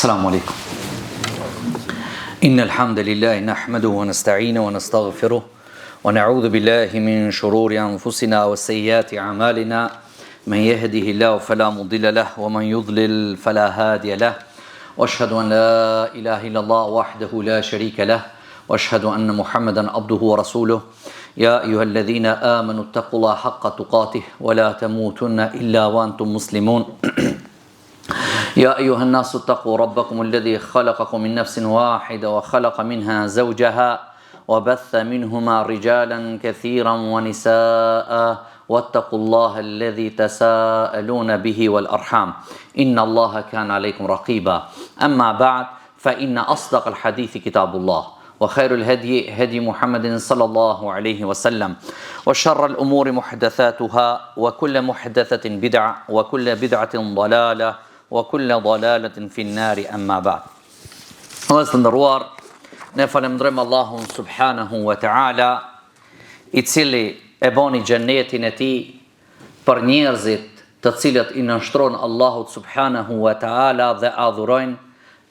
السلام عليكم. إن الحمد لله نحمده ونستعينه ونستغفره ونعوذ بالله من شرور أنفسنا وسيئات أعمالنا من يهده الله فلا مضل له ومن يضلل فلا هادي له وأشهد أن لا إله إلا الله وحده لا شريك له وأشهد أن محمدا عبده ورسوله يا أيها الذين آمنوا اتقوا الله حق تقاته ولا تموتن إلا وأنتم مسلمون يا أيها الناس اتقوا ربكم الذي خلقكم من نفس واحدة وخلق منها زوجها وبث منهما رجالا كثيرا ونساء واتقوا الله الذي تساءلون به والأرحام إن الله كان عليكم رقيبا أما بعد فإن أصدق الحديث كتاب الله وخير الهدي هدي محمد صلى الله عليه وسلم وشر الأمور محدثاتها وكل محدثة بدعة وكل بدعة ضلالة وكل ضلالة في النار أما بعد. Vëllezër të nderuar, ne falenderojmë Allahun subhanahu wa ta'ala, I cili e bani xhenetin e tij për njerëzit të cilët I nënshtron Allahut subhanahu wa ta'ala dhe adhurojnë,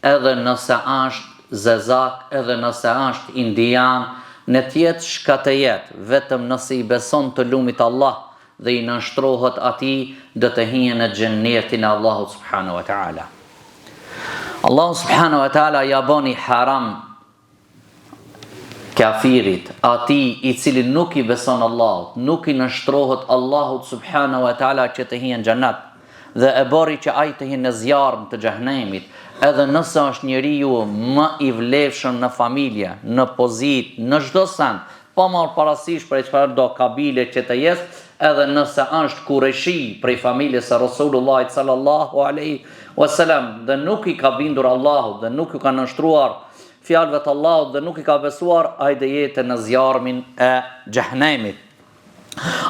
edhe nëse është zezak, edhe nëse është indian, në tjetë shka të jetë, vetëm nëse I beson të lumit Allah dhe I nënshtrohet atij, do të hyjë në xhenetin e Allahut subhanahu wa ta'ala. Allahu subhanahu wa ta'ala ja bani haram kafirit, atij I cili nuk I beson Allahut, nuk I nënshtrohet Allahut subhanahu wa ta'ala që të hyjë në xhenet, dhe e bori që ai të hyjë në zjarm të xhenemit, edhe nëse është njeriu më I vlefshëm në familje, në pozitë, në çdo sen, pa marrë parasysh për çfarë do kabile që të jetë, edhe nëse është Kureshi prej familjes së Rasulullahit sallallahu alaihi wasallam dhe nuk I ka bindur Allahut dhe nuk I ka nënshtruar fjalëve të Allahut dhe nuk I ka besuar, ai do jetë në zjarmin e xhenemit.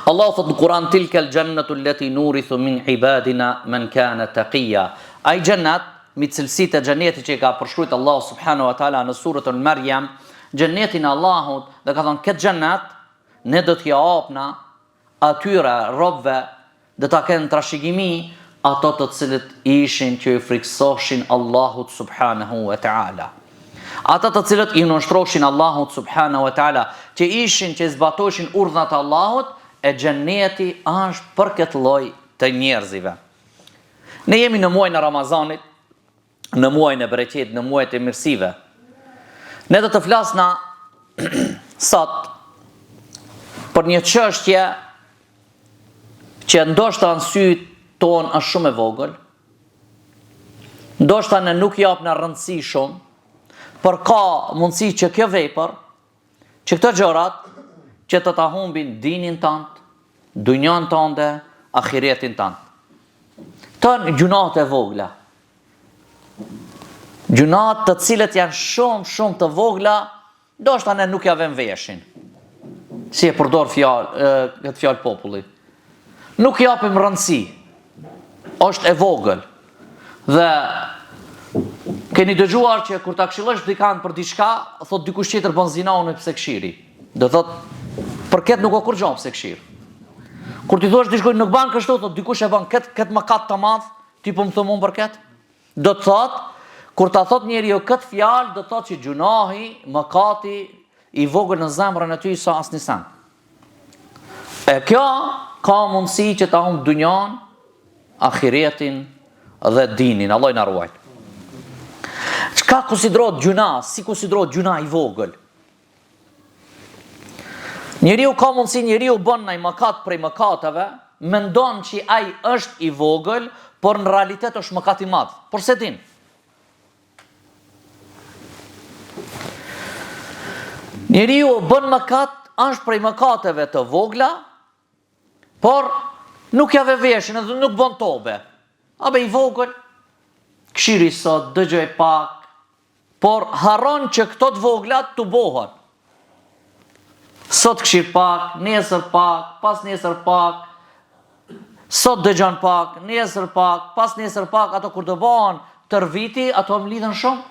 Allahu thot në Kur'an tilka al-jannatu allati nurithu min ibadina man kana taqiya. Ai xhennet, me cilësitë e xhenetit që ka përshkruajtur Allahu subhanahu wa taala në surën Maryam, xhenetin e Allahut, dhe ka thënë këtë xhennet ne do t'ja japna atyre robëve, dhe ta kenë trashëgimi ato të cilët ishin që I friksoshin Allahut subhanahu wa ta'ala. Ata të cilët I nënshtroheshin Allahut subhanahu wa ta'ala, që ishin që zbatoshin urdhat e Allahut, e xheneti është për këtë lloj të njerëzive. Ne jemi në muajin e Ramazanit, në muajin e bereqetit, në muajin e mirësive. Ne do të flasna sot për një çështje që ndoshta në syt ton është shumë e vogël, ndoshta ne nuk japna rëndësi shumë, por ka mundësi që kjo vepër, që këto gjërat, që të ta humbin dinin tant, dunjan tënde, ahiretin tant. Të gjunat e vogla. Gjunat të cilët janë shumë të vogla, ndoshta ne nuk ja vëmë veshin. Si e përdor këtë fjalë populli. Nuk japim rëndësi. Është e vogël. Dhe keni dëgjuar që kur ta këshillosh dikan për diçka, thot dikush tjetër bën zina unë pse këshiri. Do thot për këtë nuk o kur gjon pse këshir. Kur ti thosh dikush nuk bën kështu, thot dikush e bën këtë mëkat të madh, ti po më thon unë për këtë? Do të thot kur ta thot njeriu këtë fjalë, do të thot që gjunahi, mëkati I vogël në zemrën e tij sa asnjë sen. E kjo ka mundësi që ta humb dunjan, ahiretin dhe dinin. Allah I na ruaj. Çka konsiderohet gjuna? Si konsiderohet gjuna I vogël? Njeriu ka mundësi, njeriu bën një mëkat prej mëkateve, mendon që ai është I vogël, por në realitet është mëkat I madh. Por se din. Njeriu bën mëkat, është prej mëkateve të vogla, por nuk ja ve veshin edhe nuk bën tobe. Abe I vogël, këshiri sot, dëgjoj pak, por harron që këto të voglat të bohen. Sot këshir pak, nesër pak, pas nesër pak, sot dëgjon pak, nesër pak, pas nesër pak, ato kur të bëhen tër viti, ato më lidhen shumë.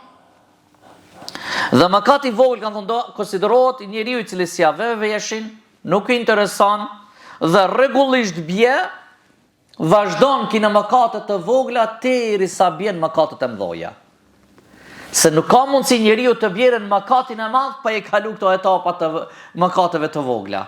Dhe mëkati I vogël kanë thënë konsiderohet I njeriu I cili s'ja ve veshin, nuk I intereson dhe rregullisht bie, vazhdon ki në mëkate të vogla derisa bien mëkatet e mëdha. Se nuk ka mundësi njeriu të bjerë në mëkatin e madh pa e kalu këto etapa të mëkateve të vogla.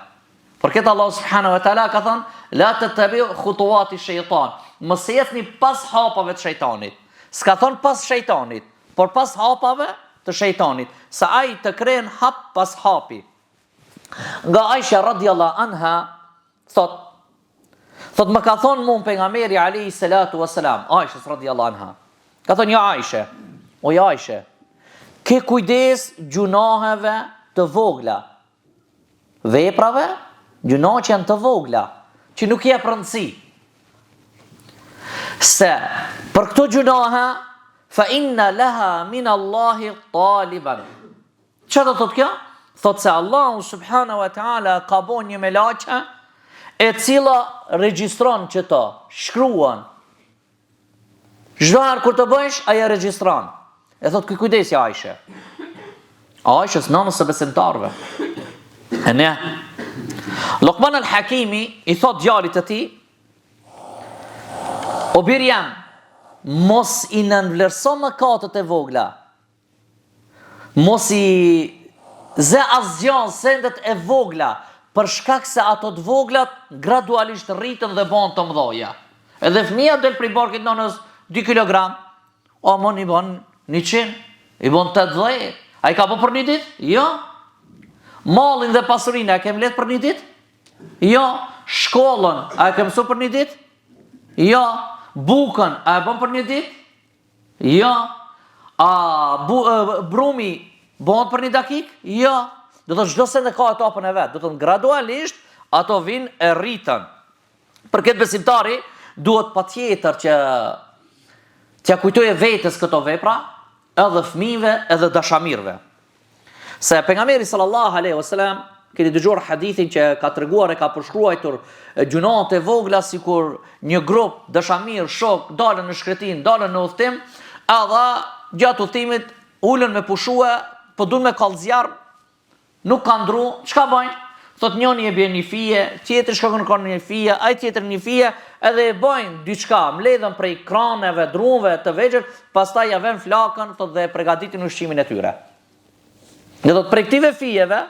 Për këtë Allah subhanahu wa taala ka thënë la tattabi'u khutuwati shaytan. Mos ecni pas hapave të shejtanit. S'ka thënë pas shejtanit, por pas hapave të shejtanit. Sa ai të kren hap pas hapi. Nga Aisha radhiyallahu anha thot më ka thonë mua pejgamberi alayhi salatu wassalam, Aisha radhiyallahu anha. Ka thonë ja Aisha, o ja Aisha, ke kujdes gjunaheve të vogla. Veprave, gjunah që janë të vogla, që nuk jep rëndësi. Se për këto gjunahe, fa inna laha min Allahi taliban. Që do thot kjo? Thot se Allahu subhanahu wa taala ka bon një melaqe e cila regjistron qëto, shkruan. Çdo herë kur të bësh, ajo regjistron. E thot kujdesi Aisha. Aisha nënës së besimtarëve. E ne Luqman al-Hakimi i thot djalit të tij, o bir jam, mos i nënvlerëso mëkatet e vogla. Mos i zë asgjë sendet e vogla, për shkak se ato të voglat gradualisht rriten dhe bëhen të mëdha. Edhe fëmia del prej barkit nënës 2 kilogram, o mon i bën 100, i bën 80. Ai ka bë për një ditë? Jo. Mallin dhe pasurinë a kem let për një ditë? Jo. Shkollën a kem mësu për një ditë? Jo. Bukën a e bën për një ditë? Jo. Brumi bën për një dakikë? Jo. Do të çdo sende ka etapën e vet. Do të gradualisht ato vinë e rritën. Për këtë besimtari duhet patjetër që t'ja kujtoje vetes këto vepra, edhe fëmijëve, edhe dashamirëve. Se pejgamberi sallallahu alaihi wasallam, keni dëgjuar hadithin që ka treguar e ka përshkruar gjunahet e vogla sikur një grup dashamir, shok, dalën në shkretin, dalën në udhtim, edhe gjatë udhtimit ulën me pushue, po duan me kallëzjarr, nuk kanë ndru, çka bëjnë? Thot njëri e bën një fije, tjetri shkon në një fije, ai tjetër një fije, edhe e bëjnë diçka, mbledhen prej kraneve, drunve të vegjël, pastaj ja vën flakën, thot dhe përgatitin ushqimin e tyre. Dhe thot prej këtyre fijeve,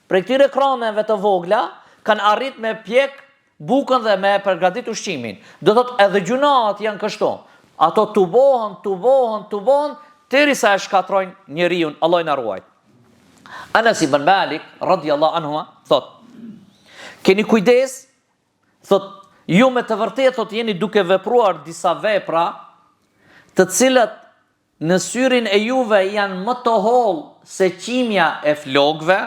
prej këtyre kraneve të vogla, kanë arrit me pjek bukën dhe me përgatit ushqimin. Do thot edhe gjunahet janë kështu. Ato tubohen, derisa e shkatrojnë njeriu, Allah na ruaj. Anas ibn Malik radhiyallahu anhu thot, keni kujdes, thot, ju me të vërtet, thot, jeni duke vepruar disa vepra, të cilat në syrin e juve janë më të hollë se qimja e flokëve,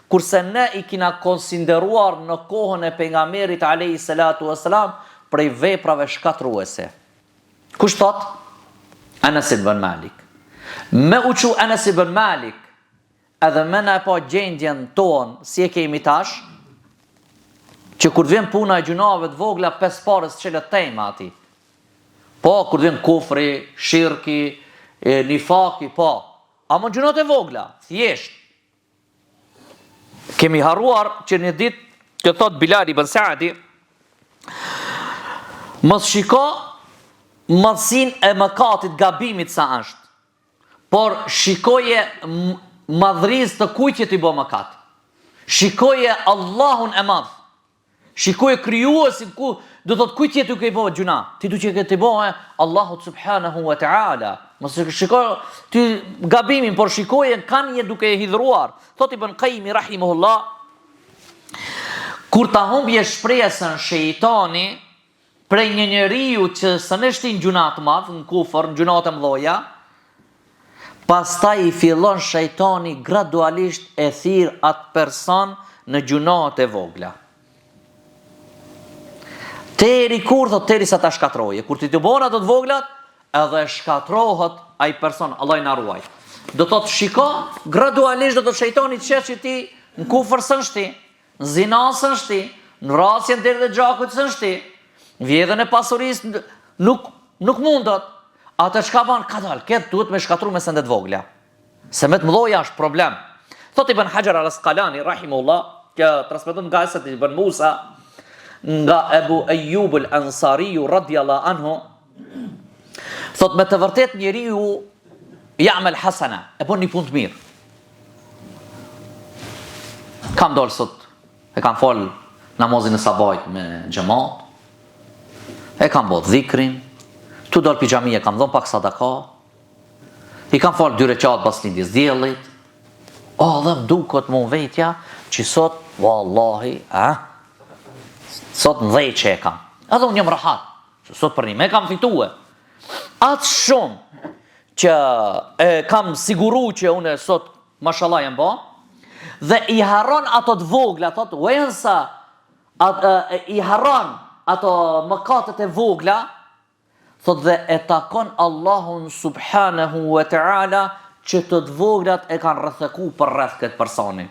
kurse ne i kina konsideruar në kohën e pejgamberit alayhi salatu wassalam prej veprave shkatruese. Kush thot? Anas ibn Malik. Me uqu Anas ibn Malik, edhe me na e pa gjendjen tonë, si e kemi tash, që kur vjen puna e gjunave të vogla, 5 parës çelët tema ati. Po, kur vjen kufri, shirki, nifaki, po. Ama gjunat e vogla, thjesht. Kemi haruar që një ditë, që thot Bilal ibn Saadi, mos shiko madhsin e mëkatit gabimit sa është, por shikoje madhriz të kujt që t'i bo mëkat. Shikoje Allahun e madh. Shikoje krijuesin ku do thot kujt që t'i bo gjuna. Ti du që t'i bo Allahu subhanahu wa ta'ala. Mos shikoje ti gabimin, por shikoje kanë një duke e hidhruar. Thot Ibn Qayyim rahimahullah, kur ta humbje shpresën shejtani prej një njeriu që s'në shtin gjuna të madh, në kufër, në gjuna të mëdha, pastaj i fillon shejtani gradualisht e thirr atë person në gjunahet e vogla. Teri kur thot teri sa ta shkatroje, kur ti të bon ato të voglat, edhe shkatrohet ai person, Allah na ruaj. Do thot shiko, gradualisht do të shejtani të sheh që ti në kufër sën shti, në zina sën shti, në rasjen deri dhe gjakut sën shti, vjedhën e pasurisë nuk mundot. Atë çka bën ka dal, këtë duhet me shkatru me sendet vogla. Se me të mëdhoja është problem. Thot Ibn Hajar al-Asqalani rahimahullah, që transmeton nga Asad ibn Musa, nga Ebu Ayyub al-Ansari radhiyallahu anhu, thot me të vërtet njeriu ya'mal hasana, e bën një punë të mirë. Kam dalë sot, e kam fal namazin e sabajt me xhamat, e kam bërë dhikrin, tu dalë pijamia, kam dhënë pak sadaka, i kam fal 2 rekat pas lindjes diellit. Dhe më duket më vetja që sot, wallahi, sot në dhejt që e kam. Edhe unë jam rahat, që sot për një me kam fitue. Atë shumë që kam siguru që unë sot, mashallah jam ba, dhe i haron ato të vogla, thot, i haron ato mëkatet e vogla, thot dhe e takon Allahun subhanahu wa ta'ala që të voglat e kanë rrethëku për rreth këtë personi.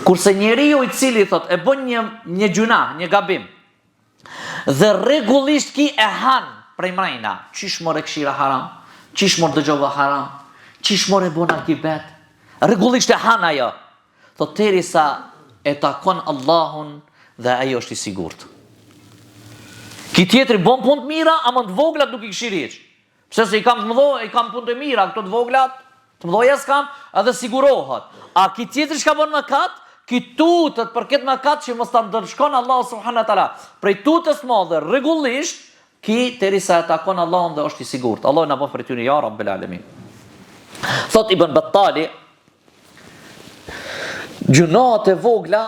Kurse njeriu i cili thot e bën një gjuna, një gabim, dhe rregullisht ki e han prej mrejna, qish more këshira haram, qish more dëgjova haram, qish more bona kibet, rregullisht e han ajo, thot derisa e takon Allahun dhe ajo është i sigurt. Ki tjetri bën punë të mira, ama të voglat nuk i këshiriq. Pse se i kam të mëdho, i kam punë të mira, këto të voglat, të mëdhoja s'kam, edhe sigurohet. A ki tjetri shka bën mëkat, ki tutët për këtë mëkat që mos ta ndërshkon Allahu subhanahu wa taala. Prej tutës madhe rregullisht, ki derisa e takon Allahun dhe është i sigurt. Allah na bëf për ty ya Rabbel alamin. Thot Ibn Battali, gjunat e vogla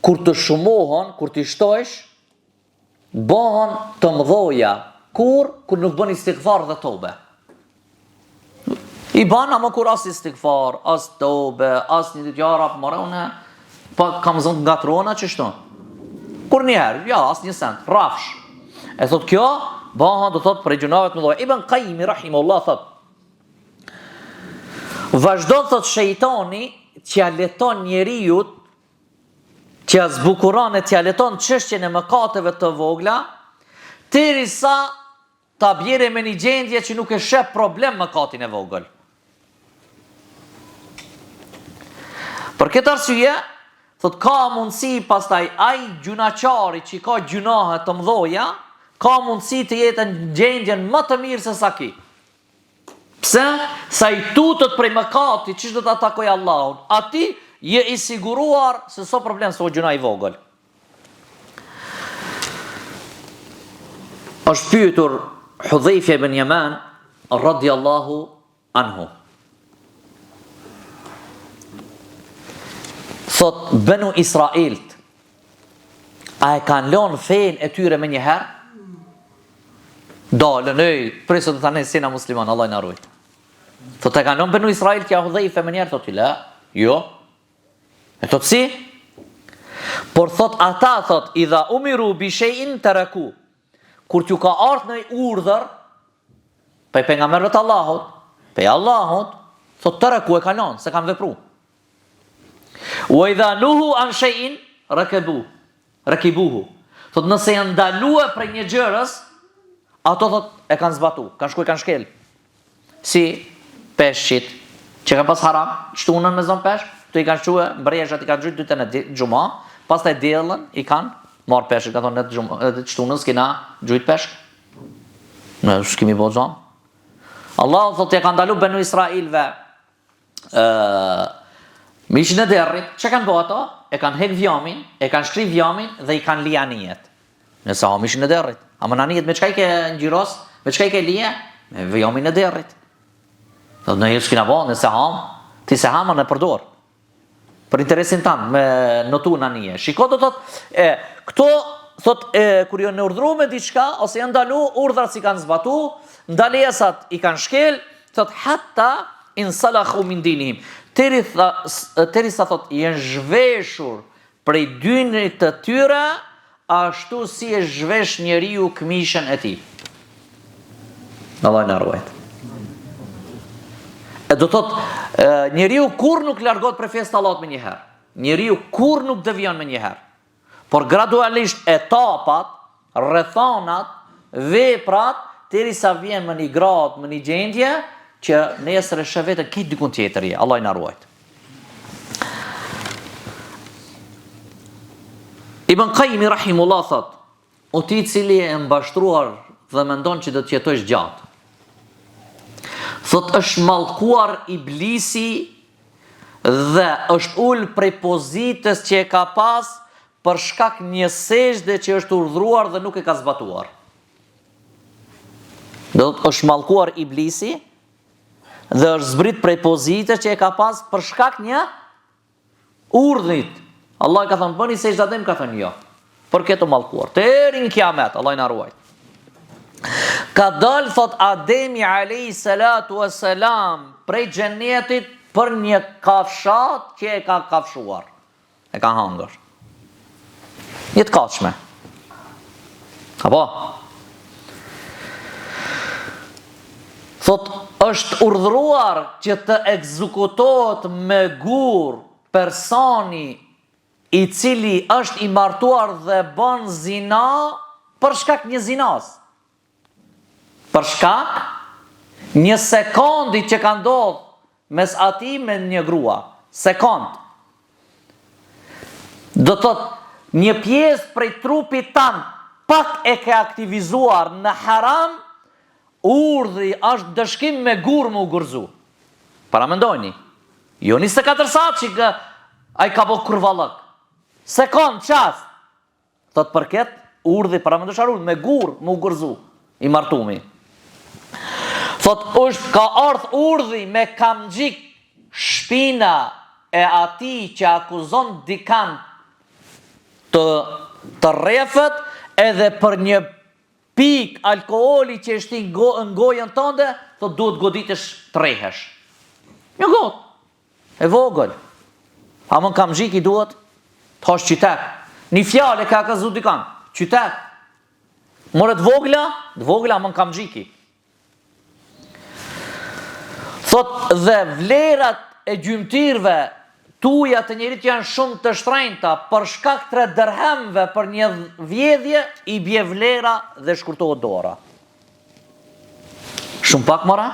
kur të shumohen, kur të shtojsh, bëhen të mëdhoja kur nuk bën istighfar dhe tobe. I ban ama kur as istighfar, as tobe, as një ditë ja rap morone, pa kam zon nga trona çështon. Kur një herë, ja, as një sent, rafsh. E thot kjo, bëhen do thot për gjunave të mëdha. Ibn Qayyim rahimahullah thot, vazhdon thot shejtani që ja leton njeriu, që ja zbukuron e që ja leton çështjen e mëkateve të vogla, derisa ta bjere me një gjendje që nuk e shep problem mëkatin e vogël. Për këtë arsye, thot ka mundësi pastaj ai gjunaqari që ka gjunahe të mëdhoja, ka mundësi të jetë në gjendjen më të mirë se sa ki. Pse? Sa i tutët prej mëkati, çish do ta takoj Allahun, ati je i siguruar se so problem se o gjuna i vogël. Është pyetur Hudhaifja ibn Yaman radhiyallahu anhu. Thot Banu Israilt, a e kanë lënë fen e tyre me njëherë? Dalën, presë të tani sina musliman, Allah na ruaj. Thot e kanë lënë Banu Israilt ja Hudhaifja me njëherë, thot la, jo. E thot si? Por thot ata thot idha umiru bi shay'in taraku. Kur t'ju ka ardhur në urdhër pe pejgamberët të Allahut, pe Allahut, thot taraku e kanë, se kanë vepruar. Wa idha nuhu an shay'in rakibuhu. Thot nëse janë ndaluar prej një gjërës, ato thot e kanë zbatu, kanë shkuar kanë shkel. Si peshqit që kanë pas haram, shtunën me zon peshk, të i kanë shkuar mbrejshat i kanë gjujt dytën e xhuma, pastaj diellën i kanë marr peshk, ka thonë në shtunën s'kena gjujt peshk. Ne s'kemi bozon. Allah thot e kanë ndaluar Banu Israilve mishin e derrit, që kanë bëu ato? E kanë hek vjamin, e kanë shkri vjamin dhe i kanë li anijet. Nëse ha mishin e derrit. A më anijet me çka i ke ngjyros? Me çka i ke lije? Me vjamin e derrit. Do në jesh kena bëu, nëse ham, ti se hama në përdor. Për interesin tanë, me notu në anije. Shiko do thot, këto thot, kur jo në urdhru me diçka, ose janë ndalu, urdhrat si kanë zbatu, ndalesat i kanë shkel, thot, hatta insalakhu min dinihim. Terisa thot, jenë zhveshur prej dynit të tyre, ashtu si e zhvesh njeriu këmishën e tij. Allah na ruajt. E do thot, njeriu kur nuk largohet prej fesë të Allahut me njëherë. Njeriu kur nuk devion me njëherë. Por gradualisht etapat, rrethonat, veprat, derisa vjen në një grad, në një gjendje që nesër e sheh vetë këtë dikun tjetër. Allah na ruajt. Ibn Qayyim rahimullah thot, o ti cili e mbashtruar dhe mendon që do të jetojsh gjatë. thot është mallkuar iblisi dhe është ul prej pozitës që e ka pas për shkak një sejdë që është urdhëruar dhe nuk e ka zbatuar. Do të është mallkuar iblisi dhe është zbrit prej pozitës që e ka pas për shkak një urdhit. Allah ka thënë bëni sejdë atë, ka thënë jo. Për këtë mallkuar. Deri në kiamet, Allah na ruaj. Ka dalë, thot Ademi alayhi salatu wassalam prej xhenetit për një kafshat që e ka kafshuar. E ka hangër. Një të kafshme. Apo? Thot është urdhëruar që të ekzekutohet me gur personi i cili është i martuar dhe bën zina për shkak një zinas. Për shkak një sekondi që ka ndodhur mes ati me një grua. Sekond. Do të thotë një pjesë prej trupit tanë pak e ke aktivizuar në haram, urdhri është dëshkim me gur më u gërzu. Para mendojni. Jo 24 saat që ai ka bo kurvallak. Sekond, qas. Thot përket, urdhri para mendosharull me gur më u gërzu. I martumi. Thot është ka ardhur urdhri me kamxhik shpina e atij që akuzon dikan të rrefët edhe për një pik alkooli që është në gojën tënde, thot duhet goditesh të rrehesh. Një gotë, e vogël. A më kamxhik i duhet të hash qytet. Një fjalë ka kazu dikan, qytet. More të vogla më kamxhiki. Thot dhe vlerat e gjymtyrve tuja të njerit janë shumë të shtrenjta për shkak 3 dirhemve për një vjedhje i bje vlera dhe shkurtohet dora. Shumë pak mora?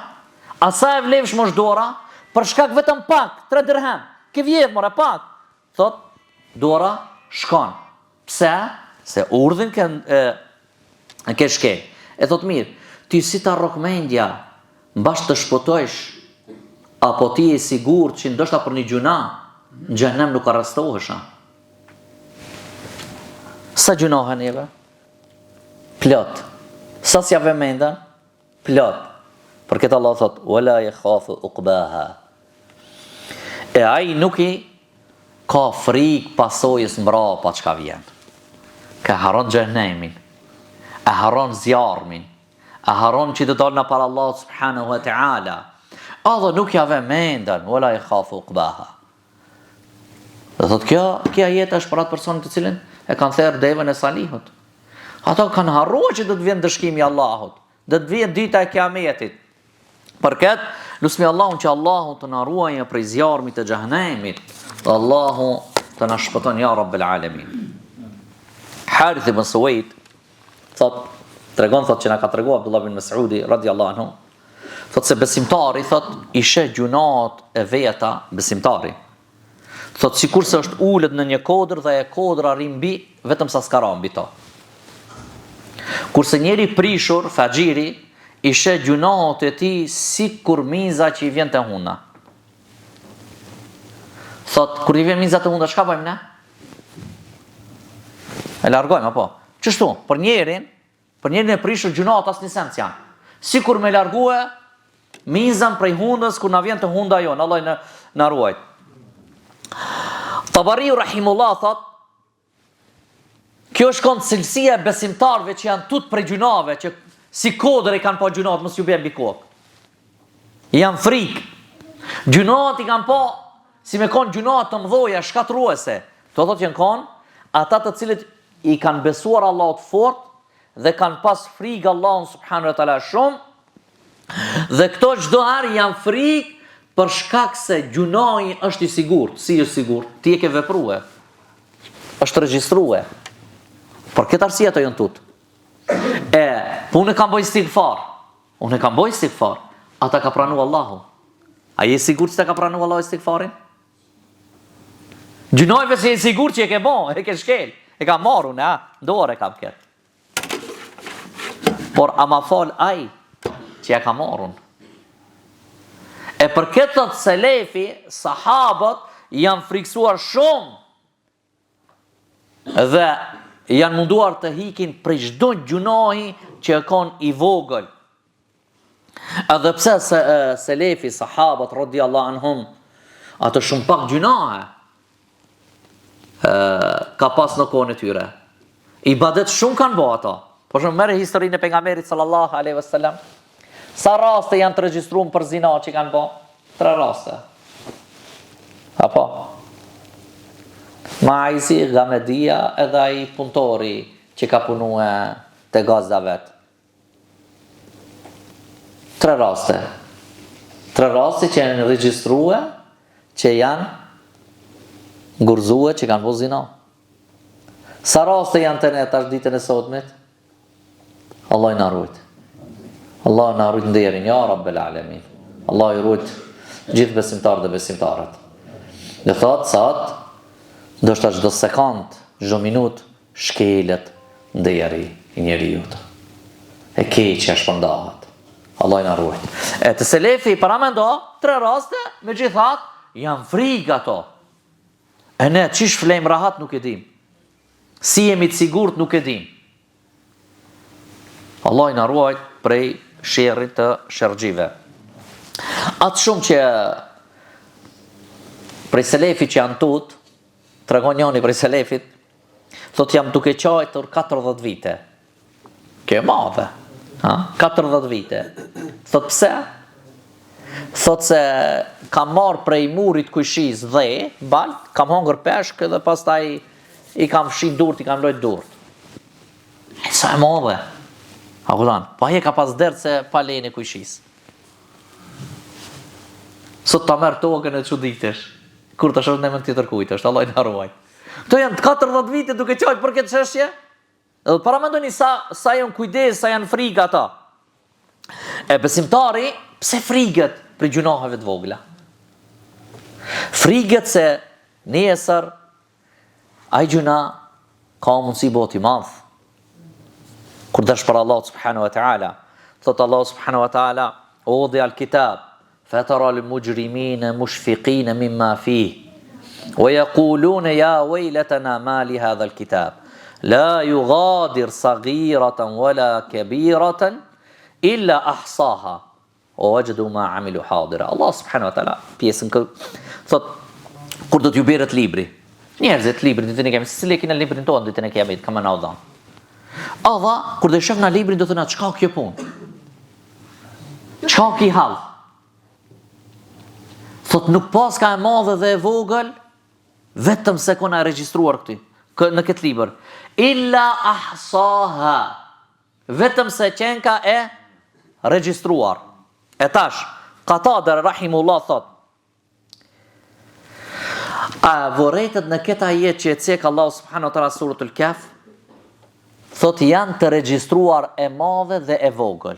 Asa e vlevsh mosh dora? Për shkak vetëm pak, 3 dirhem. Ke vjedh mora pak. Thot, dora shkon. Pse? Se urdhin ke shkel. E thot mirë, ti si ta rokmendja mbash të shpotojsh apo ti e sigurt që ndoshta për një gjuna në xhenem nuk arrestohesha. Sa gjunohen neve? Plot. Sa s'ja vëmendën? Plot. Për këtë Allah thot, wala yakhafu uqbaha. E ai nuk i ka frikë pasojës mbrapa çka vjen. Ka haron xhenemin. E haron zjarmin. E haron që të dalë në para Allah subhanahu wa ta'ala. Adhe nuk ja vëmendën, wala yakhafu uqbaha. Dhe thot, kjo jetë është për atë personit të cilin e kanë therë devën e salihut. Ato kanë harruar që do të vjen dëshkimi i Allahut, do të vjen dita e kiametit. Për këtë, lusmi Allahun që Allahu të na ruajë prej zjarmit të xhenemit, dhe Allahu të na shpëton ya Rabbul Alamin. Harith ibn Suwaid tregon thot që na ka treguar Abdullah ibn Mas'udi radhiyallahu anhu, thot se besimtari thot i sheh gjunat e veta besimtari. Thot sikur se është ulët në një kodër dhe e kodra rri mbi vetëm sa s'ka ra mbi to. Kurse njeri prishur, faxhiri, i sheh gjunat e tij sikur miza që i vjen te huna. Thot kur i vjen miza te huna, çka bëjmë ne? E largojmë apo? Çështu, për njerin e prishur gjunat as një sens janë. Sikur me largue mizan prej hundës kur na vjen te hunda jon, Allah na ruaj. Tabariu rahimullah thot, kjo është kënd cilësia e besimtarëve që janë tut prej gjunave, që si kodër i kanë pa gjunat, mos ju bën mbi kokë. Janë frikë. Gjunat i kanë pa si me kon gjunat të mëdhoja shkatruese. To thot janë kon ata të cilët i kanë besuar Allahut fort dhe kanë pas frikë Allahun subhanahu wa taala shumë. Dhe këto çdo herë janë frikë për shkak se gjunoi është i sigurt. Si është sigurt? Ti e ke vepruar. Është regjistruar. Por këtë arsye ato janë tut. Unë kam bëj istighfar. Ata ka pranu Allahu. A je sigurt se ka pranu Allahu istighfarin? Gjunojve se je sigurt që e ke bon, e ke shkel, e ka marrun, dorë e kam këtë. Por a ma fal ai që ja ka marrun. E për këtë thot selefi, sahabët janë friksuar shumë dhe janë munduar të hikin për çdo gjunohi që e kon i vogël. Edhe pse selefi, sahabët radhiyallahu anhum, ato shumë pak gjunohe ka pas në kohën e tyre. Ibadet shumë kanë bërë ato. Por shumë merre historinë e pejgamberit sallallahu alaihi wasallam. Sa raste janë të regjistruar për zina që kanë bërë? 3 raste. Apo? Maizi, Gamedia edhe ai punëtori që ka punue te gazda vet. 3 raste. 3 raste që janë regjistruar që janë ngurzuar që kanë bërë zina. Sa raste janë të ne tash ditën e sotmit? Allah i na rujt. Allah na rujt nderin, ja Rabbel Alamin. Allah i rujt gjithë besimtarët dhe besimtarat. Dhe thot, sot, ndoshta çdo sekond, çdo minutë shkelet nderi i njeriut. E keqja shpërndahet. Allah i na rujt. E të selefi para mendo 3 raste, megjithatë janë frikë ato. E ne çish flejmë rahat nuk e dim. Si jemi të sigurt nuk e dim. Allah i na ruaj prej sherrit të sherrxhive. Atë shumë që prej selefit që janë tut, tregon njëri prej selefit, thot jam duke qajtur 40 vite. Kjo e madhe. 40 vite. Thot pse? Thot se kam marrë prej murit kujshiz dhe balt, kam hongër peshk dhe pastaj i kam fshin durt, i kam lojt durt. E sa e madhe. A kupton? Pa je ka pas dert se pa lejnë e kujshiz. Sot ta merr tokën e çuditesh. Kur të shoh në mend tjetër kujt është, Allah i na ruaj. Kto janë 40 vite duke qajt për këtë çështje? Edhe para mendoni sa janë kujdes, sa janë frikë ata. E besimtari pse friget për gjunoheve të vogla? Friget se nesër ai gjuna ka mundësi bëhet i madh. Kur dash për Allah subhanahu wa ta'ala, thot Allah subhanahu wa ta'ala, udhi al-kitab, fatara al-mujrimina mushfiqina mimma fihi, wa yaquluna ya waylatana ma li hadha al-kitab, la yughadir saghiratan wala kabiratan illa ahsaha wa wajadu ma amilu hadira. Allah subhanahu wa ta'ala pjesën thot kur do t'ju bërët libri. Njerëzit librin ditën e kiametit, si lekin në librin tonë ditën e kiametit, kam na u dhënë. Adha, kur dhe shef në librin do të na çka kjo punë? Çka ki hall? Thot nuk pas ka e madhe dhe e vogël, vetëm se kona e regjistruar në këtë libër. Illa ahsaha. Vetëm se qenka e regjistruar. E tash, Qatader rahimullah thot, a vorejtët në këtë ajet që e cek Allah subhanahu wa ta'ala suratul Kahf, thot janë të regjistruar e madhe dhe e vogël.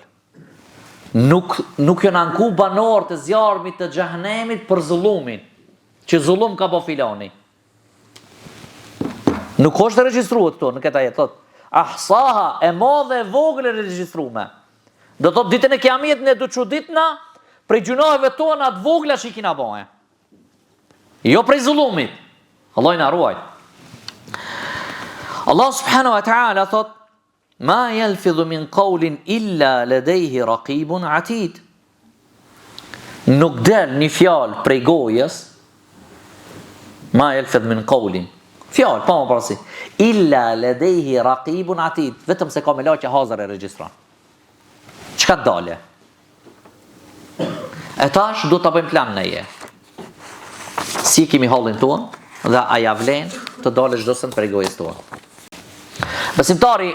Nuk janë anku banor të zjarmit të xhehenemit për zullumin, që zullum ka bo filani. Nuk është të regjistruar këto në këtë ajet, thot ahsaha, e madhe e vogël e regjistrume. Do thot ditën e kiametit ne do çuditna prej gjunoheve tona të vogla që i kina bëhe. Jo prej zullumit. Allah i na ruaj. Allah subhanahu wa ta'ala thot, ma yalfidhu min qawlin illa ladayhi raqibun atid. Nuk del një fjalë prej gojës, ma yalfidhu min qawlin. Fjalë, pa më parasi. Illa ladayhi raqibun atid. Vetëm se ka me laqe hazër e regjistron. Çka dale? E tash do ta bëjmë plan neje. Si kemi hallin ton dhe a ja vlen të dalë çdo send prej gojës tonë. Besimtari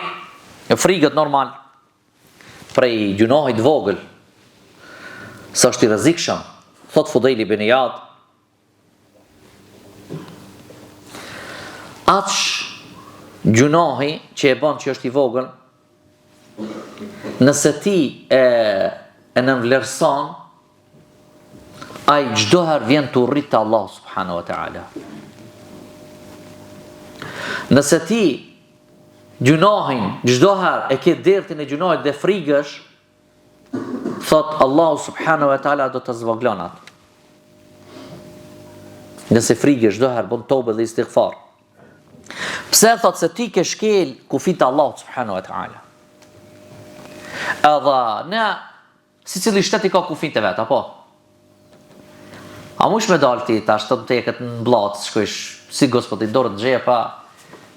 e frikët normal prej gjunohit vogël, sa është i rrezikshëm, thot Fudejli ibn Iyad, aq gjunohi që e bën që është i vogël, nëse ti e nënvlerëson, ai çdo herë vjen të urrit te Allah subhanahu wa ta'ala. Nëse ti gjunohin çdo herë e ke dertin e gjunohit dhe frikësh, thot Allahu subhanahu wa taala do të zvoglon atë. Nëse frikë çdo herë bën tobe dhe istighfar. Pse thot se ti ke shkel kufit Allahu subhanahu wa taala. Edhe ne secili shtet i ka kufit e vet, apo? A mush me dal ti tash të teket në bllot, shkojsh si gospodin dorë të xhepa,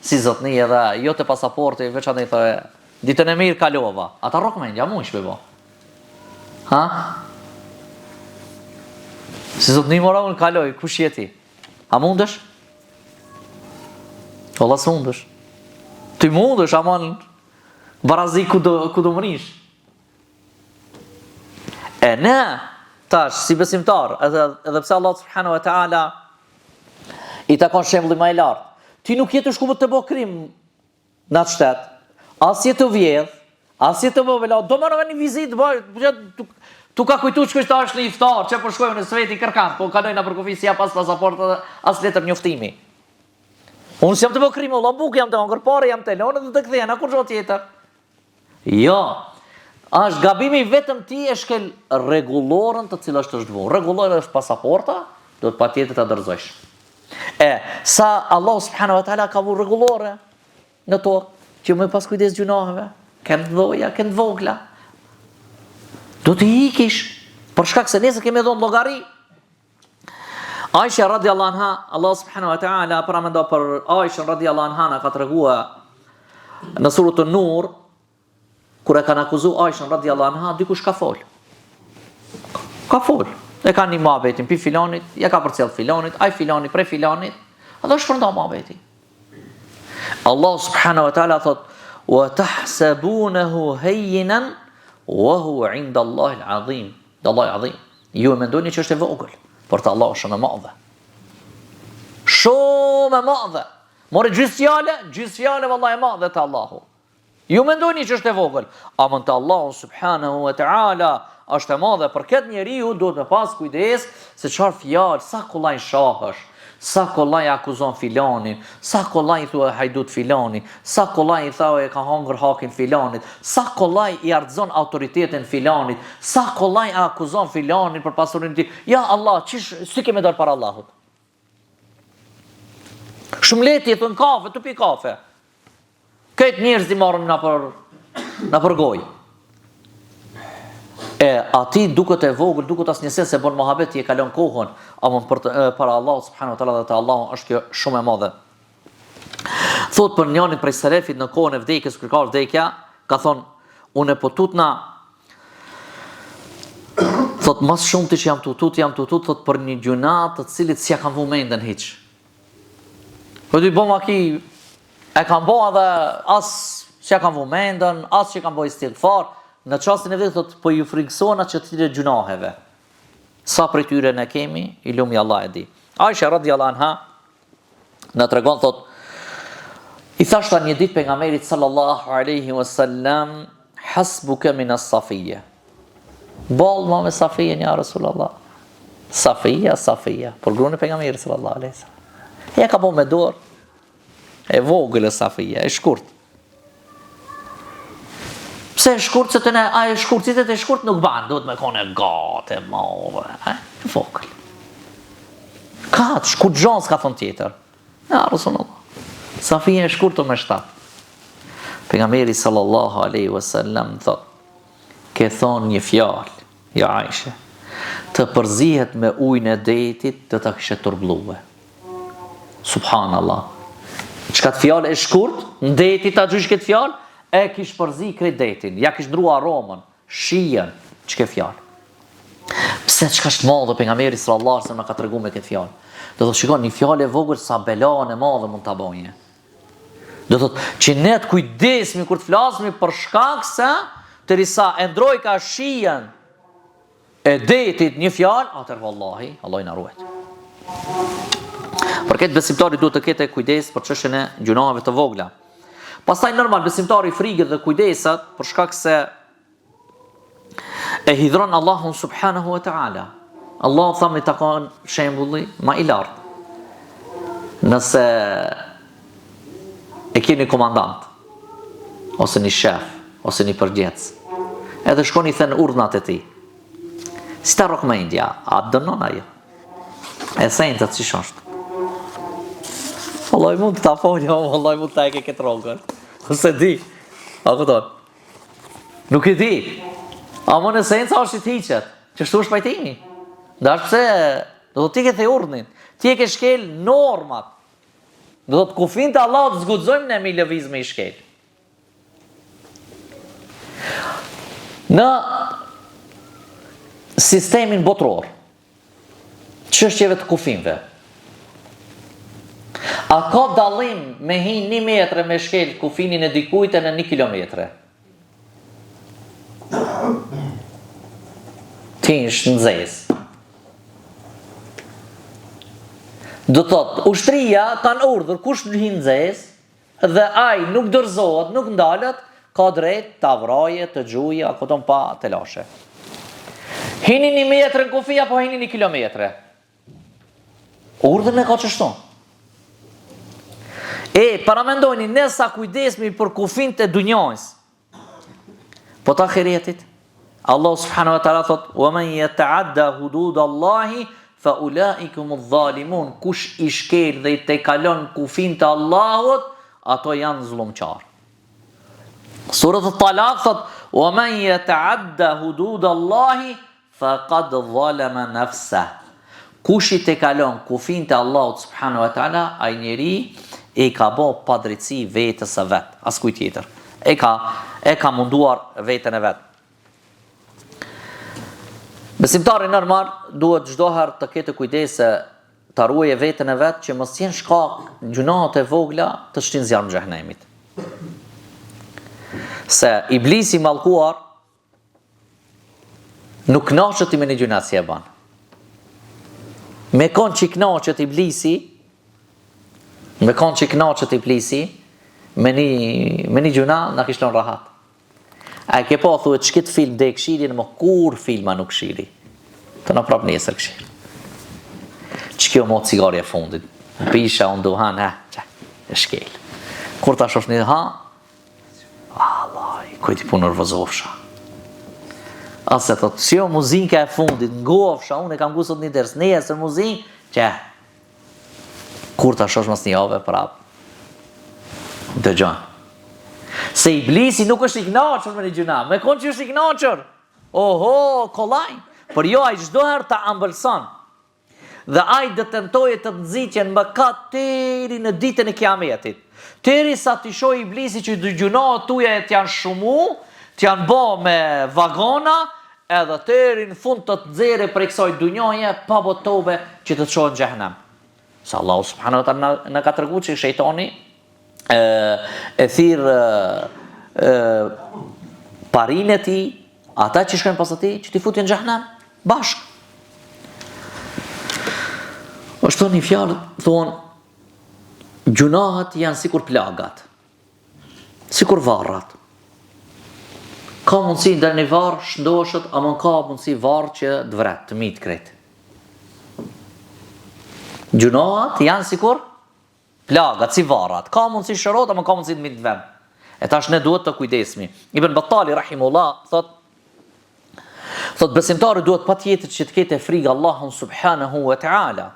si zotni edhe jo te pasaporti, veçanë thonë ditën e mirë kalova. Ata rrokmend, ja mush me bë. Ha? Si zotni mora unë kaloj, kush je ti? A mundesh? Valla s'mundesh. Ti mundesh, aman barazi ku do mrish. E ne tash, si besimtar, edhe pse Allah subhanahu wa taala i takon shembulli më i lartë, ti nuk je të shkuar të bëj krim në atë shtet, as je të vjedh, as je të bëj do marrë një vizitë, bëj tu ka kujtu që kështë është në iftar, që për shkojnë në sveti kërkan, po kalojnë në përkufi si ja pas pasaportë, as letër njoftimi. Unë si jam të bëj krim, Allah buk jam të angër pare, jam të lonë dhe të këthejnë, a kur gjo tjetër? Jo. Është gabimi vetëm ti e shkel rregullorën të cilë është të vënë. Rregullora është pasaporta, do të patjetër ta dorëzosh. Sa Allah subhanahu wa taala ka vënë rregullore në tokë, që më pas kujdes gjunaheve, kanë dhoja, kanë vogla. Do të ikish, për shkak se nesër kemi dhënë llogari. Aisha radhiyallahu anha, Allah subhanahu wa taala para mendo për Aisha radhiyallahu anha na ka treguar në surën An-Nur, kur e kanë akuzu Aishën radhiyallahu anha, dikush ka fol. Ka fol. E kanë një muhabetin pi filanit, ja ka përcjell filanit, ai filani pre filanit, edhe shpërnda muhabeti. Allah subhanahu wa taala thot: "Wa tahsabunahu hayyinan wa huwa 'inda Allahi al-'azim." Allahu azim. Ju e mendoni që është e vogël, por te Allahu është shumë e madhe. Shumë e madhe. More gjysmë fjale vallahi e madhe te Allahu. Ju mendoni që është e vogël, amën të Allahu subhanahu wa ta'ala është e madhe. Për këtë njeriu duhet me pas kujdes se çfarë fjalë, sa kollaj shahësh, sa kollaj akuzon filanin, sa kollaj thua hajdut filani, sa kollaj thua e ka hangër hakin filanit, sa kollaj i ardhzon autoritetin filanit, sa kollaj akuzon filanin për pasurinë ti. Ja Allah, si kemi dal para Allahut? Shumë leti thon kafe, tu pi kafe. Këtë njerëz i marrën na për gojë. Ati duket e vogël, duket as njëse se bon mohabet i e kalon kohën, ama para Allah subhanahu wa taala dhe te Allah është kjo shumë e madhe. Thot për njërin prej selefit në kohën e vdekjes, kur ka vdekja, ka thonë, unë po tutna, thot mas shumë ti që jam tutut, thot për një gjuna të cilit s'ja kam vu mendën hiç. Po ti bom aki e kam bo edhe as që kam vu mendën, as që kam bo istighfar, në çastin e vetë thot po ju frikësona që të gjunaheve. Sa prej tyre ne kemi, i lumi Allah e di. Aisha radhiyallahu anha na tregon thot, i thashta një ditë pejgamberit sallallahu alaihi wasallam, hasbuka min as-Safiyya. Ball me Safiyen ja Rasulullah. Safiya, por gruan e pejgamberit sallallahu alaihi wasallam. Ja ka bo me dorë, e vogël e Safiya, e shkurt. Pse e shkurt, se të ne, a e shkurt, citet e shkurt nuk banë, duhet me kone gate, madhe, e vogël. Katë, shkurt gjonë s'ka thonë tjetër. Ja, Rasulullah. Safiya e shkurt të me 7. Pejgamberi sallallahu alaihi wasallam thot, ke thonë një fjalë, ja Aisha, të përzihet me ujnë e detit, të ta kishe turbluve. Subhanallah. Çka të fjalë e shkurt, në detit ta gjysh këtë fjalë, e kish përzi krejt detin, ja kish ndrua aromën, shijen, çka fjalë. Pse çka është madhe pejgamberi sallallahu alaihi wasallam ka treguar me këtë fjalë. Do të shikon një fjalë e vogël sa belan e madhe mund ta bëjë. Do thotë që ne të kujdesemi kur të flasmi për shkak se derisa e ndroj ka shijen e detit një fjalë, atëherë vallahi, Allah i na ruaj. Për këtë besimtari duhet të ketë kujdes për çështjen e gjunave të vogla. Pastaj normal besimtari frikët dhe kujdeset për shkak se e hidhron Allahun subhanahu wa taala. Allah thamë i takon shembulli më i lartë. Nëse e keni komandant, ose një shef, ose një përgjec, edhe shkoni i thënë urdhnat e tij, Si ta rokmendja, a dënon ajo. Esenca si është. Vallai mund të ta folja, vallai mund ta e ke këtë rogën. Se di. A kupton? Nuk e di. A më në esenca është i hiqet. Që shtu është pajtimi. Dash pse do të ti ke the urdhnin. Ti e ke shkel normat. Do të kufin të Allahut zguxojmë ne me lëviz me i shkel. Në sistemin botror, çështjeve të kufinve, a ka dallim me hi 1 metre me shkel kufinin e dikujt në 1 kilometre? Ti është nxez. Do thot, ushtria kanë urdhër kush hin nxez dhe ai nuk dorëzohet, nuk ndalet, ka drejt të avraje, të gjuje, a këton pa të lashe. Hini 1 metre në kufi, apo hini 1 kilometre? Urdhën e ka qështon. Paramendojni, nësa kujdesmi për kufin të dunjojës. Po ta khiretit, Allah subhanahu wa ta'ala thot, وَمَنْ يَتَعَدَّ حُدُودَ اللَّهِ فَأُولَٰئِكُمُ الظَّالِمُونَ. Kush i shkel dhe i te kalon kufin të Allahut, ato janë zullumqar. Surët Talaq thot, وَمَنْ يَتَعَدَّ حُدُودَ اللَّهِ فَقَدْ ظَلَمَ نَفْسَهُ. Kush i te kalon kufin të Allahut subhanahu wa ta'ala, ai njeri e ka bo padrejtësi vetës së vet, as kujt tjetër. E ka munduar veten e vet. Besimtari normal duhet çdo herë të ketë kujdese ta ruajë veten e vet që mos jenë shkak gjunahet e vogla të shtin zjarr në xhenemit. Se iblisi mallkuar nuk knaqet me një gjuna si e ban. Me kon që knaqet iblisi, me një gjuna na kishton rahat. A ke po thuhet çkit film dhe këshirin, më kur filma nuk këshiri. Të na prap nesër këshir. Ç'kjo mo cigare e fundit. Pisha on duhan, e shkel. Kur ta shosh një Allah, kujti pu nervozofsha. Ase thot, si o muzika e fundit, ngofsha, unë e kam gusot një ders, nesër muzik, kur ta shosh mas një jave prap. Dëgjon. Se iblisi nuk është i knaqër me një gjuna, me konë që është i knaqër. Oho, kolaj. Por jo, ai çdo herë ta ambëlson. Dhe ai do tentojë të nxitjen më kat deri në ditën e Kiametit. Deri sa ti shoh iblisi që gjunat tuaja janë shumu, të janë bë me vagona, edhe deri në fund të nxjerrë prej kësaj dunjoje pa botobe që të çohen në xhenem. Sa Allahu subhanahu wa taala na ka treguar që shejtani e thirë parinë e tij, ata që shkojnë pas atij, që t'i futin në xhenem bashk. Është një fjalë, thonë, gjunahet janë sikur plagat, sikur varrat. Ka mundësi ndër një varr shndoshet, ama ka mundësi varr që të vret, të mit krejt. Gjunahet janë sikur plagat, si varrat. Ka mundësi shërot, ama ka mundësi të mit vend. E tash ne duhet të kujdesmi. Ibn Battali rahimullah thot besimtari duhet patjetër që të ketë frikë Allahun subhanahu wa ta'ala.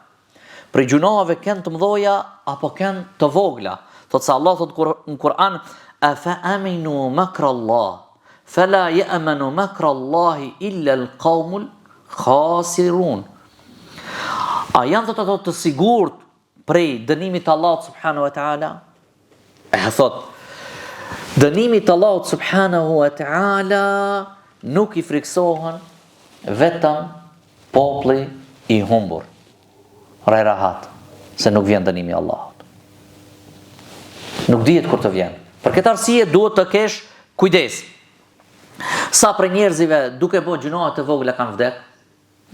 Për gjunave kanë të mëdha apo kanë të vogla. Thot se Allah thot në Kur'an, afa aminu makra Allah, fala ya'manu makra Allah illa al-qaumul khasirun. A janë të ato të sigurt prej dënimit të Allahut subhanahu wa ta'ala? Thot, dënimit të Allahut subhanahu wa ta'ala nuk i friksohen vetëm populli i humbur. Rahat, se nuk vjen dënimi i Allahut. Nuk dihet kur të vjen. Për këtë arsye duhet të kesh kujdes. Sa për njerëzive duke bërë gjuna të vogla kanë vdek,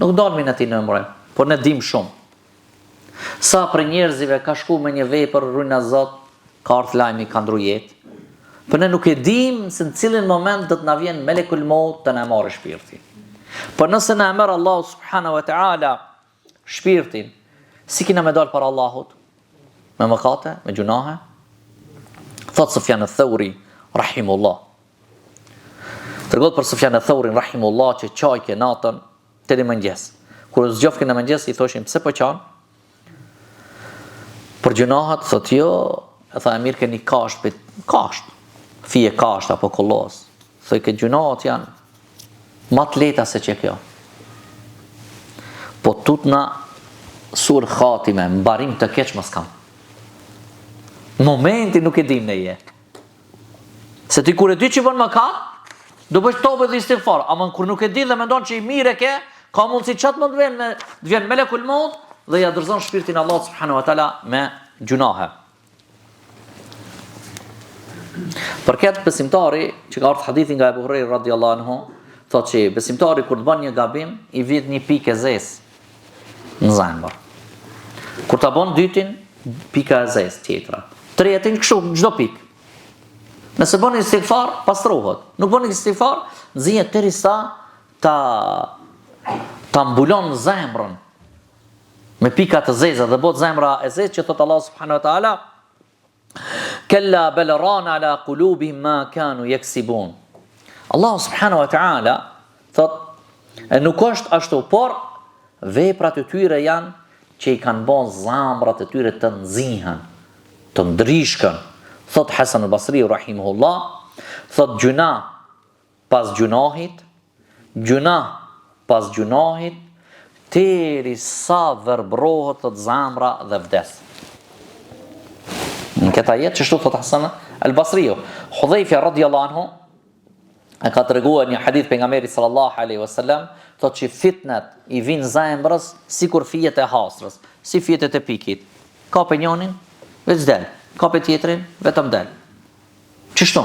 nuk dalmin aty në emër, por ne dim shumë. Sa për njerëzive ka shku me një vepër rryna Zot, ka ardhur lajmi ka ndru jetë. Por ne nuk e dim se në cilin moment do të na vjen melekul maut të na marrë shpirtin. Por nëse na merr Allahu subhanahu wa ta'ala shpirtin, si kina me dal para Allahut? Me mëkate, me gjunahe? Thot Sufjan al-Thauri rahimullah. Tregon për Sufjan al-Thauri rahimullah që çajke natën deri mëngjes. Kur zgjofkin në mëngjes i thoshin pse po qan? Për gjunahat thot jo, e tha mirë keni kasht, fije kasht apo kollos. Thoj që gjunahat janë më të lehta se që kjo. Po tutna sur khatime, mbarim të keq mos kam. Momenti nuk e dim ne je. Se ti kur e di që bën mëkat, do bësh tobe dhe istighfar, ama kur nuk e di dhe mendon që i mirë ke, ka mundësi çat më të vjen melekul maut dhe ja dorëzon shpirtin Allah subhanahu wa taala me gjunahe. Për këtë besimtari, që ka ardhur hadithi nga Abu Huraira radhiyallahu anhu, thotë që besimtari kur të bën një gabim, i vjet një pikë zezë në zemër. Kur ta bën dytin, pika e zezë tjetra. Tretin kështu çdo pikë. Nëse bën istighfar, pastrohet. Nuk bën istighfar, nxihet derisa ta mbulon zemrën me pika të zeza dhe bëhet zemra e zezë që thot Allah subhanahu wa taala kalla bal rana ala qulubihim ma kanu yaksibun. Allah subhanahu wa taala thot nuk është ashtu, por veprat e tyre janë që i kanë bën zemrat e tyre të nxihen, të ndrishkën. Thot Hasan al-Basri rahimahullah, thot gjuna pas gjunahit, deri sa verbrohet të zemra dhe vdes. Në këtë ajet çështu thot Hasan al-Basri, Hudhaifa radhiyallahu anhu e ka treguar një hadith pejgamberit sallallahu alaihi wasallam, thot që fitnat i vijnë zemrës sikur fijet e hasrës, si fijet e pikit. Ka pe njonin, veç del. Ka pe tjetrin, vetëm del. Çështu.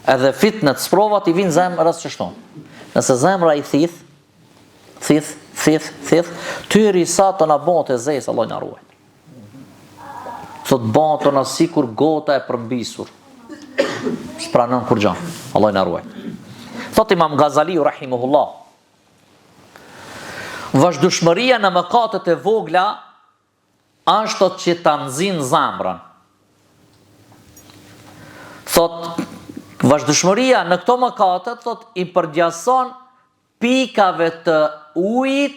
Edhe fitnat sprovat i vijnë zemrës çështu. Nëse zemra i thith, tyri sa të na bote zez, Allah na ruaj. Thot bote na sikur gota e përmbisur. S'pranon kur gjë. Allah na ruaj. Thot Imam Ghazali rahimahullah, vazhdueshmëria në mëkatet e vogla ashtu që ta nxin zemrën. Thot vazhdueshmëria në këto mëkate thot i përgjason pikave të ujit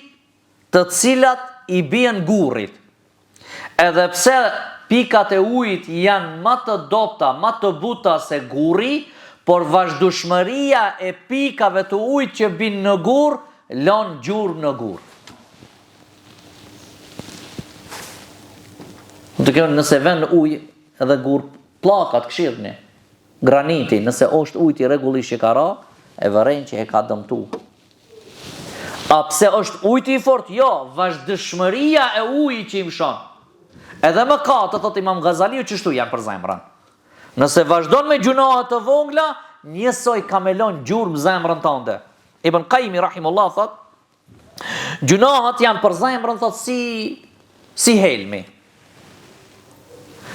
të cilat i bien gurrit. Edhe pse pikat e ujit janë më të dobta, më të buta se gurri, por vazhdueshmëria e pikave të ujit që bin në gurr lën gjurmë në gurr. Nëse vën ujë edhe gurr pllakat këshirni, graniti, nëse është ujti rregullisht që ka ra, e vëren që e ka dëmtu. A pse është ujti i fort? Jo, vazhdueshmëria e ujit që i mshon. Edhe mëkatet, thot Imam Ghazaliu, çështu janë për zemrën. Nëse vazhdon me gjunahe të vogla, njësoj kamelon gjurmë zemrën tënde. Ibn Qayyim rahimullah thot, gjunahet janë për zemrën thot si helmi.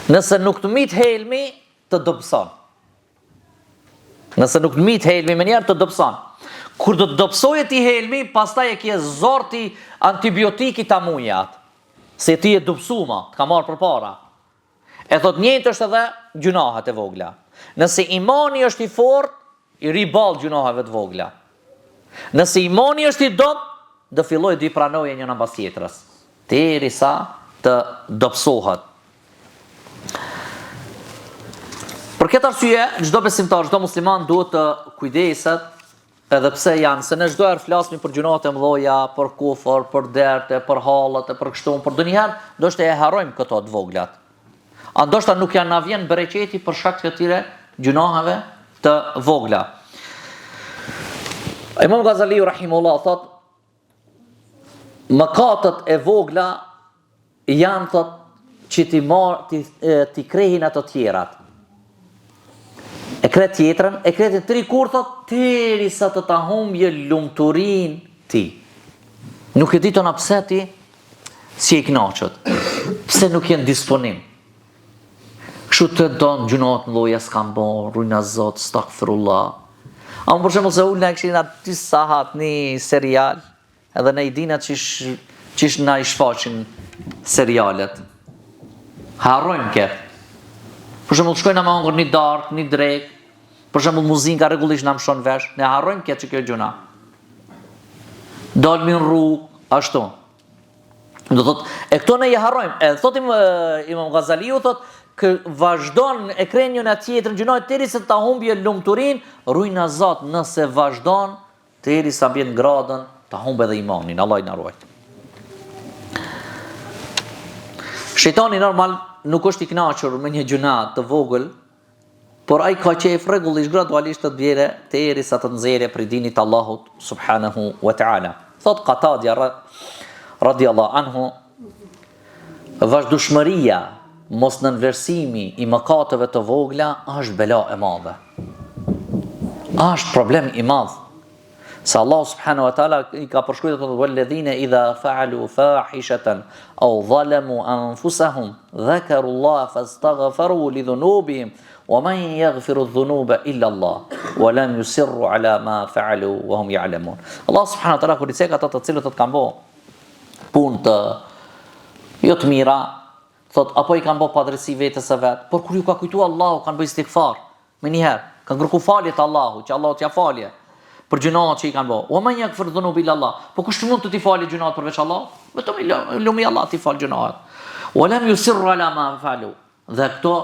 Nëse nuk të mit helmi, të dobëson. Nëse nuk të mit helmi me njerë, të dobëson. Kur do të dobësohet i helmi, pastaj e kje zorti antibiotiki ta mujat. Se ti e dobësuma, të ka marrë për para. E thot njëjtë është edhe gjunahet e vogla. Nëse imani është i fort, i riball gjunaheve të vogla. Nëse imani është i dobët, do filloj të i pranoje njëna mbas tjetrës, derisa të dobësohet. Për këtë arsye, çdo besimtar, çdo musliman duhet të kujdeset, edhe pse janë, se ne çdo herë flasim për gjunahet e mëdha, për kufër, për derte, për hallat, për kështu, por ndonjëherë ndoshta e harrojmë këto të voglat. A ndoshta nuk janë na vjen bereqeti për shkak të këtyre gjunaheve të vogla. Imam Ghazali rahimullah thot, mëkatet e vogla janë thot që ti krehin ato tjerat. E kret tjetrën, e kretin 3 kur thot, derisa të ta humbje lumturin ti. Nuk e ditona pse ti si e knaqët. Pse nuk jenë disponim. Kështu të donë gjunahet në loja s'kam bon, rujna zot, stakfirullah. A më përshemë se ullë në e këshin atë disa hat një serial, edhe në i dina qish na i shfaqin serialet. Harrojmë këtë. Për shembull shkojnë me hongër një darkë, një drek, për shembull muzika rregullisht na mshon vesh, ne harrojmë këtë që kjo gjuna. dalmi në rrugë, ashtu. Do thot, e këto ne i harrojmë. Edhe thot Imam Ghazaliu thot, vazhdon e kren njëna tjetrën, gjunoj derisa ta humbje lumturin, rujna Zot nëse vazhdon derisa bjen gradën ta humbe edhe imanin. Allah i na ruaj. Shejtani normal nuk është i kënaqur me një gjuna të vogël, por ai ka qef rregullisht gradualisht të bjerë derisa të nxjerrë për dinit të Allahut subhanahu wa taala. Thot Qatadia radiallahu anhu, vazhdueshmëria, mos nënvlerësimi i mëkateve të vogla është bela e madhe. Është problem i madh. Se Allah subhanahu wa taala i ka përshkruar thotë walladhina idha fa'alu fahishatan aw zalamu anfusahum dhakaru Allah fastaghfaru li dhunubihim wa man yaghfiru dhunuba illa Allah wa lam yusirru ala ma fa'alu wa hum ya'lamun. Allah subhanahu wa taala kur i thek ata të cilët kanë bë punë të jo të mira, thot apo i kanë bë padrejsi vetes së vet, por kur ju ka kujtuar Allahu kanë bërë istighfar. Me njëherë kanë kërkuar falje te Allahu, që Allahu t'ia falje për gjunat që i kanë bë. Wa man yaghfiru dhunuba illa Allah. Po kush mund të t'i falë gjunat përveç Allah? Vetëm lumi Allah t'i fal gjunat. Wa lam yusirru ala ma fa'alu. Dhe këto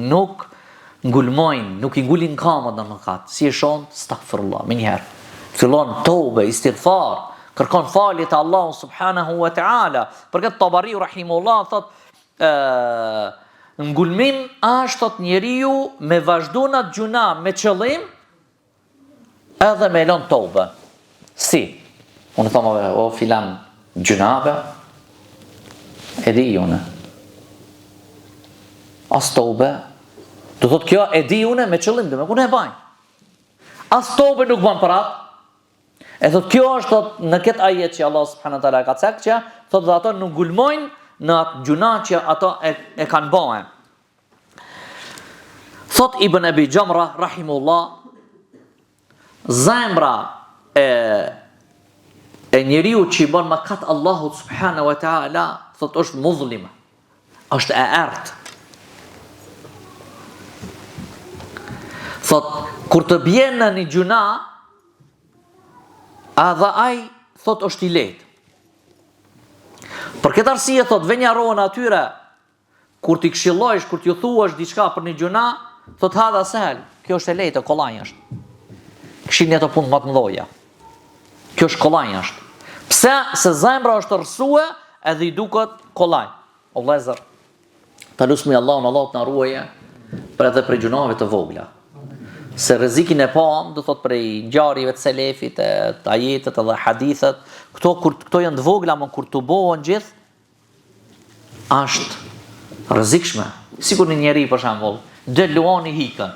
nuk ngulmojnë, nuk i ngulin kamët në mëkat. Si e shon, astaghfirullah. Me njëherë fillon tobe, istighfar, kërkon falje te Allahu subhanahu wa ta'ala. Për këtë Tabari rahimullah thot ngulmim është thot njeriu me vazhdu në gjuna me qëllim edhe me lën tobe. Si? Unë thome, o filan gjunave, e di une. As tobe, do thot kjo e di une me qëllim, dhe me kune e bajnë. As tobe nuk banë për atë. E thot kjo është thot në këtë ajet që Allah subhanahu wa taala ka thënë që thot dhe ato nuk ngulmojnë në atë gjuna që ato e kanë bëhen. Thot Ibn Abi Jamra rahimullah, zemra e njeriu që i bën mëkat Allahut subhanahu wa taala, thot është muzlima, është e errët. Thot kur të bjen në një gjuna, edhe ai thot është i lehtë. Për këtë arsye thot venjarohen atyre kur ti këshillojsh, kur t'ju thuash diçka për një gjuna, thot hadha sahel, kjo është e lehtë, kollaj është. Këshillni ato punë më të mëdha. Kjo është kollaj është. Pse? Se zemra është rrësue edhe i duket kollaj. O vëllezër, ta lutemi Allahun, Allahu të na ruaje për edhe për gjunave të vogla. Se rrezikin e pam, do thot prej ngjarjeve të selefit, të ajetet edhe hadithet, këto janë të vogla, më kur të bëhen gjithë, është rrezikshme. Sikur një njeri për shembull, del luani hikën,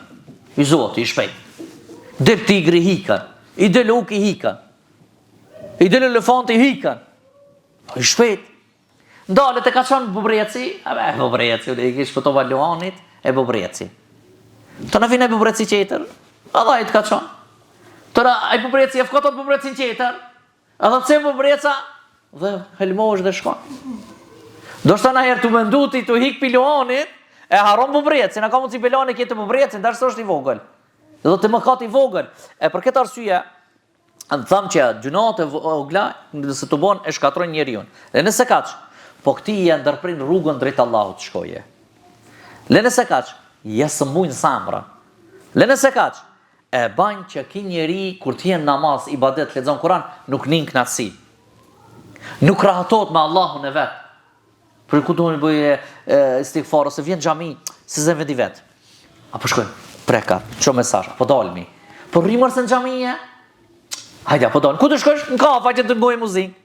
i Zoti i shpejt. Del tigri hikën, i del luki hikën, i del elefanti hikën, i shpejt. Ndalet e ka qenë bubreci, bubreci, i kish fotova luanit e bubreci. Të në vinë e bubreci qeter, edhe i të ka qenë. Të në e bubreci e fkotot bubrecin qeter, edhe të se bubreca, dhe helmosh dhe shkon. Do shta në herë të menduti të hik piluanit, e haron bubrecin, a ka mund si pilani kjetë bubrecin, dërës është i vogël. Dhe të mëkat i vogël. E për këtë arsye, në thamë që gjunat e vogla, nëse të bon e shkatrojnë njeriun. Dhe nëse kaq, po këti e ndërprin rrugën drejt Allahut shkoje. Le nëse kaq, jesë mujnë samra. Le nëse kaq, e bajnë që ki njeri, kur t'jen namaz, ibadet, lexon Kur'an, nuk nin knatësi. Nuk rahatot me Allahun e vetë. Për ku duhet bëje istighfar, ose vjen xhami, se zë vendi vet. Apo shkojmë, preka, ço mesazh, apo dalmi. Po rrimër se në xhamie. Hajde, apo dal. Ku të shkosh? Në kafe që të bëjë muzikë.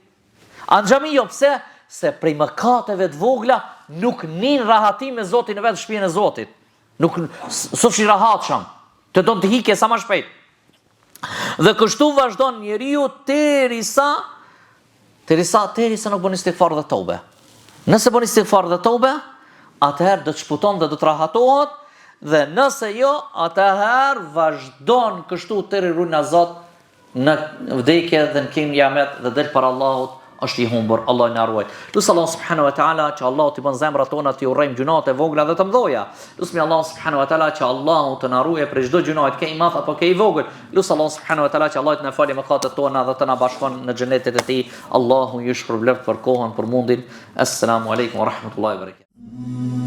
A në xhami jo, pse? Se prej mëkateve të vogla nuk nin rahatim me Zotin e vet, shtëpinë e Zotit. Nuk sofshi rahatshëm. Të don të hike sa më shpejt. Dhe kështu vazhdon njeriu terisa nuk bën istighfar dhe tobe. Nëse bën istighfar dhe tobe, atëherë do të shputon dhe do të rahatohet, dhe nëse jo, atëherë vazhdon kështu deri rrugën e Zot në vdekje dhe në kiamet dhe del para Allahut është i humbur. Allah na ruaj. Lutem Allah subhanahu wa taala që Allah t'i bën zemrat tona t'i urrejmë gjunat e vogla dhe të mëdha. Lutem Allah subhanahu wa taala që Allah të na ruaj prej çdo gjunat, ke i madh apo ke i vogël. Lutem Allah subhanahu wa taala që Allah të na falë mëkatet tona dhe të na bashkon në xhenetin e tij. Allahu ju shpërblet për kohën, për mundin. Assalamu alaikum wa rahmatullahi wa barakatuh.